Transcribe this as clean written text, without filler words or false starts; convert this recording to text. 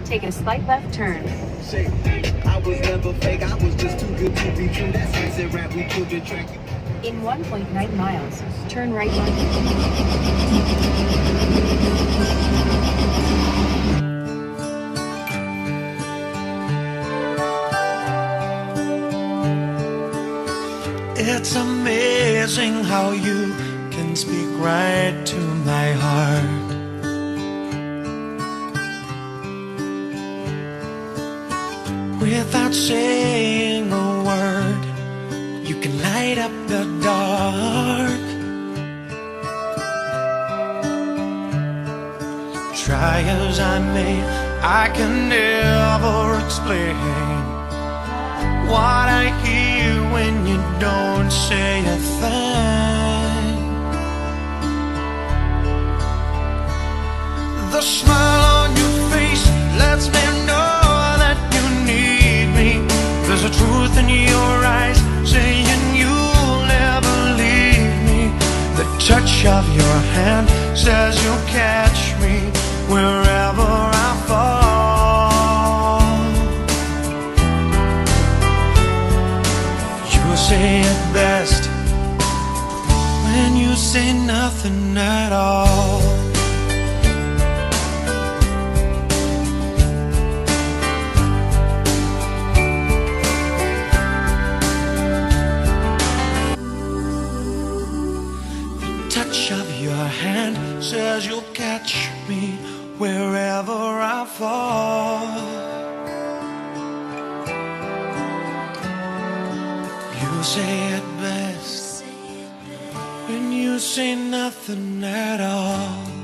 Take a slight left turn. Shake. I was never fake, I was just too good to be true. That's easy rap, we could be track. In 1.9 miles, turn right. It's amazing how you can speak right to my heart. Without saying a word, you can light up the dark. Try as I may, I can never explain what I hear when you don't say a thing. The smile on your face lets me know that you need me. There's a truth in your eyes saying you'll never leave me. The touch of your hand says you'll catch me wherever I fall. You say it best when you say nothing at all. The touch of your hand says you'll catch me wherever I fall. You say it best when you say nothing at all.